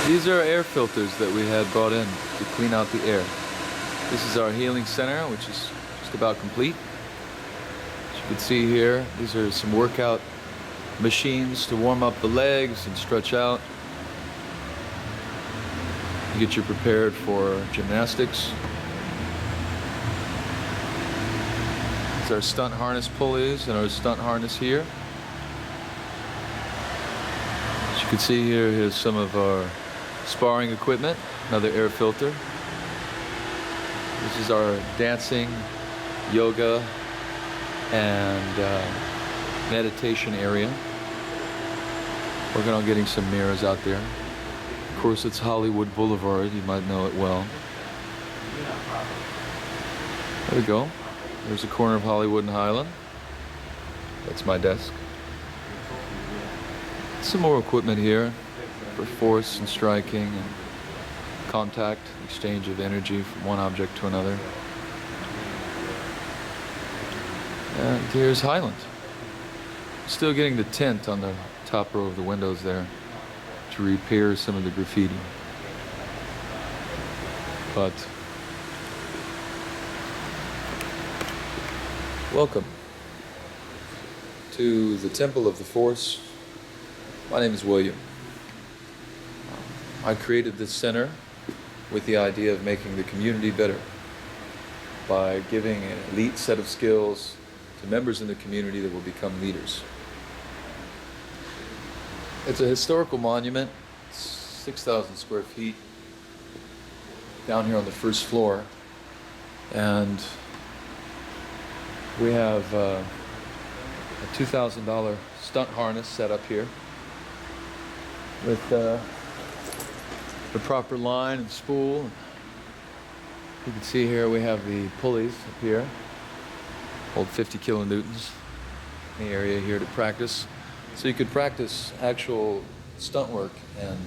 These are air filters that we had brought in to clean out the air. This is our healing center, which is just about complete. As you can see here, these are some workout machines to warm up the legs and stretch out. Get you prepared for gymnastics. These are stunt harness pulleys and our stunt harness here. As you can see here, here's some of our sparring equipment, another air filter. This is our dancing, yoga, and meditation area. Working on getting some mirrors out there. Of course, it's Hollywood Boulevard. You might know it well. There we go. There's a corner of Hollywood and Highland. That's my desk. Some more equipment here for force and striking and contact, exchange of energy from one object to another. And here's Highland. Still getting the tint on the top row of the windows there to repair some of the graffiti. But welcome to the Temple of the Force. My name is William. I created this center with the idea of making the community better by giving an elite set of skills to members in the community that will become leaders. It's a historical monument, 6,000 square feet, down here on the first floor. And we have a $2,000 stunt harness set up here with the proper line and spool. You can see here we have the pulleys up here, hold 50 kilonewtons in the area here to practice. So you could practice actual stunt work and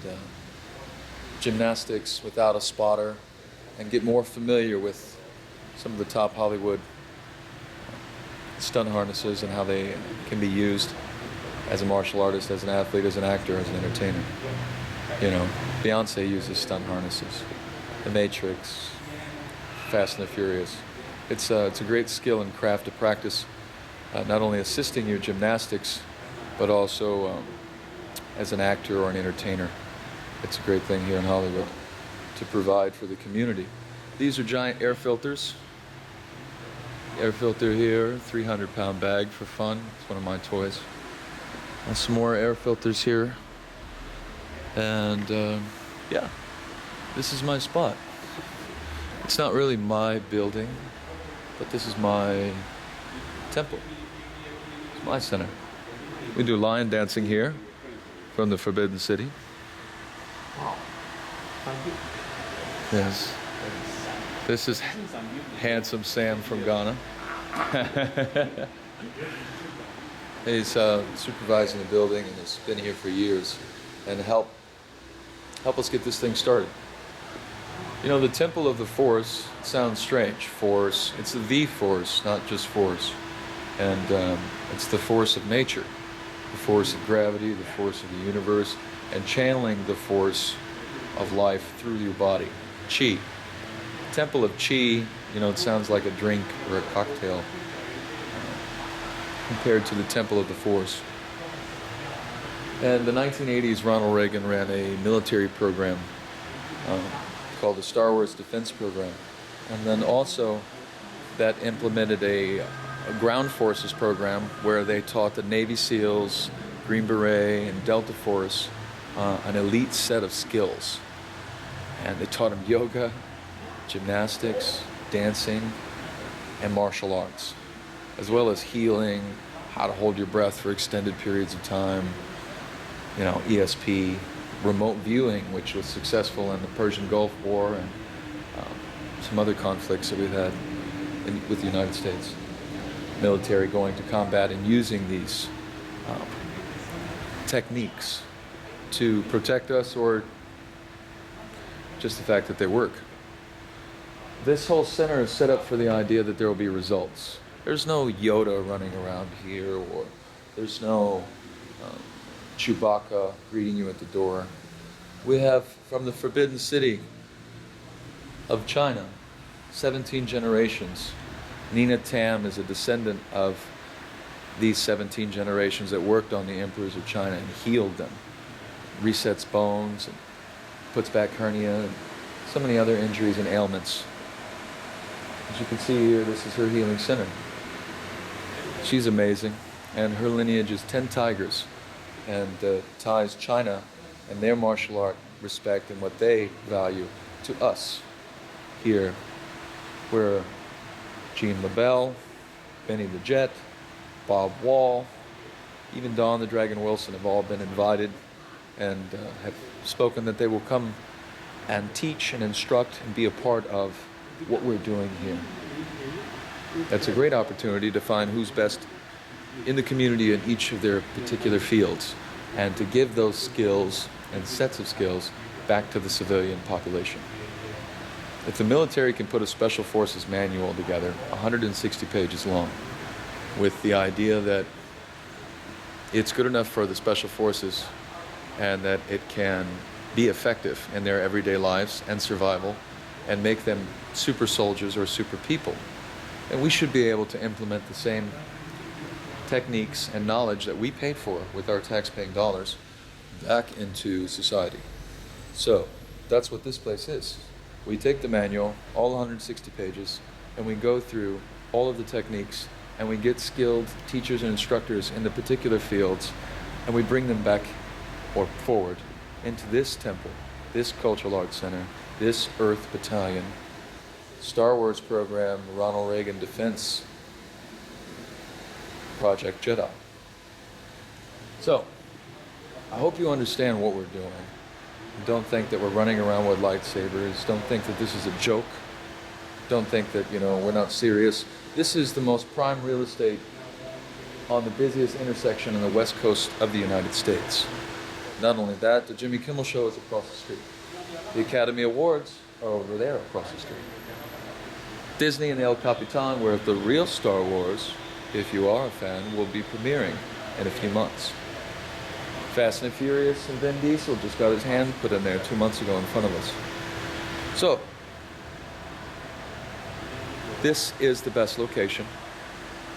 gymnastics without a spotter and get more familiar with some of the top Hollywood stunt harnesses and how they can be used as a martial artist, as an athlete, as an actor, as an entertainer. You know, Beyonce uses stunt harnesses. The Matrix, Fast and the Furious. It's a great skill and craft to practice, not only assisting your gymnastics, but also as an actor or an entertainer. It's a great thing here in Hollywood to provide for the community. These are giant air filters. Air filter here, 300-pound bag for fun. It's one of my toys. And some more air filters here. And yeah, this is my spot. It's not really my building, but this is my temple. It's my center. We do lion dancing here from the Forbidden City. Yes. This is handsome Sam from Ghana. He's supervising the building and has been here for years and help us get this thing started. You know, the Temple of the Force sounds strange. Force, it's the force, not just force. And it's the force of nature, the force of gravity, the force of the universe, and channeling the force of life through your body. Chi. Temple of Chi, you know, it sounds like a drink or a cocktail compared to the Temple of the Force. And in the 1980s, Ronald Reagan ran a military program called the Star Wars Defense Program. And then also that implemented a ground forces program where they taught the Navy SEALs, Green Beret, and Delta Force an elite set of skills. And they taught them yoga, gymnastics, dancing, and martial arts, as well as healing, how to hold your breath for extended periods of time, you know, ESP, remote viewing, which was successful in the Persian Gulf War and some other conflicts that we've had with the United States. Military going to combat and using these techniques to protect us, or just the fact that they work. This whole center is set up for the idea that there will be results. There's no Yoda running around here, or there's no Chewbacca greeting you at the door. We have from the forbidden city of China, 17 generations. Nina Tam is a descendant of these 17 generations that worked on the emperors of China and healed them, resets bones, and puts back hernia, and so many other injuries and ailments. As you can see here, this is her healing center. She's amazing, and her lineage is 10 tigers, and ties China and their martial art respect and what they value to us. Here, where Jean LaBelle, Benny the Jet, Bob Wall, even Don the Dragon Wilson have all been invited and have spoken that they will come and teach and instruct and be a part of what we're doing here. That's a great opportunity to find who's best in the community in each of their particular fields and to give those skills and sets of skills back to the civilian population. If the military can put a special forces manual together, 160 pages long, with the idea that it's good enough for the special forces and that it can be effective in their everyday lives and survival and make them super soldiers or super people, then we should be able to implement the same techniques and knowledge that we paid for with our tax-paying dollars back into society. So that's what this place is. We take the manual, all 160 pages, and we go through all of the techniques, and we get skilled teachers and instructors in the particular fields, and we bring them back or forward into this temple, this cultural arts center, this Earth Battalion, Star Wars program, Ronald Reagan Defense, Project JEDI. So, I hope you understand what we're doing. Don't think that we're running around with lightsabers. Don't think that this is a joke. Don't think that, we're not serious. This is the most prime real estate on the busiest intersection on the west coast of the United States. Not only that, the Jimmy Kimmel Show is across the street. The Academy Awards are over there across the street. Disney and El Capitan, where the real Star Wars, if you are a fan, will be premiering in a few months. Fast and Furious and Vin Diesel just got his hand put in there 2 months ago in front of us. So, this is the best location,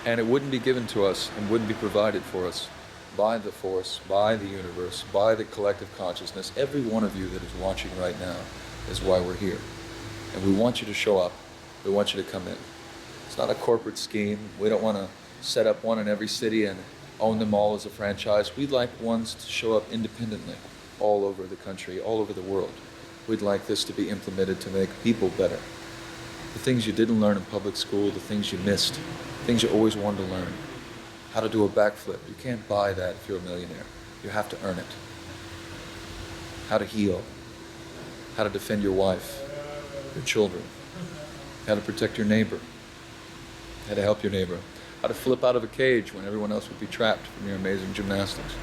and it wouldn't be given to us and wouldn't be provided for us by the Force, by the universe, by the collective consciousness. Every one of you that is watching right now is why we're here. And we want you to show up. We want you to come in. It's not a corporate scheme. We don't want to set up one in every city and own them all as a franchise. We'd like ones to show up independently all over the country, all over the world. We'd like this to be implemented to make people better. The things you didn't learn in public school, the things you missed, things you always wanted to learn. How to do a backflip. You can't buy that if you're a millionaire. You have to earn it. How to heal. How to defend your wife, your children. How to protect your neighbor. How to help your neighbor. How to flip out of a cage when everyone else would be trapped from your amazing gymnastics.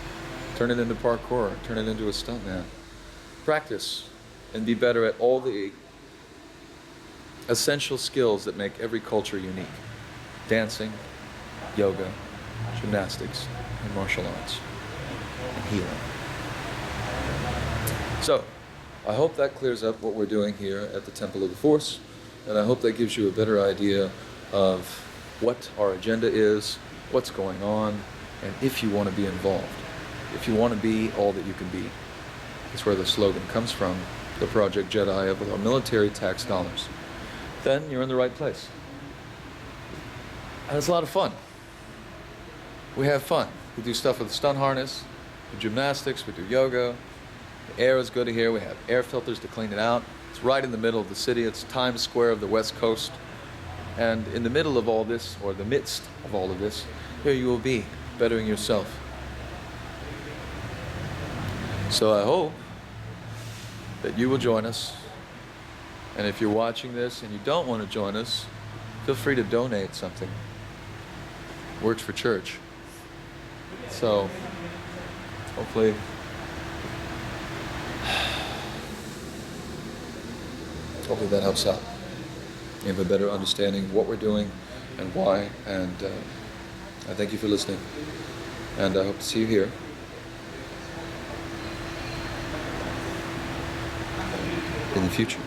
Turn it into parkour. Turn it into a stuntman. Practice and be better at all the essential skills that make every culture unique. Dancing, yoga, gymnastics, and martial arts, and healing. So, I hope that clears up what we're doing here at the Temple of the Force, and I hope that gives you a better idea of what our agenda is, what's going on, and if you want to be involved. If you want to be all that you can be. That's where the slogan comes from, the Project JEDI of our military tax dollars. Then you're in the right place. And it's a lot of fun. We have fun. We do stuff with the stun harness, we do gymnastics, we do yoga. The air is good here. We have air filters to clean it out. It's right in the middle of the city. It's Times Square of the West Coast. And in the middle of all this, or the midst of all of this, here you will be, bettering yourself. So I hope that you will join us. And if you're watching this and you don't want to join us, feel free to donate something. Works for church. So, hopefully, that helps out. You have a better understanding of what we're doing and why. And I thank you for listening. And I hope to see you here. in the future.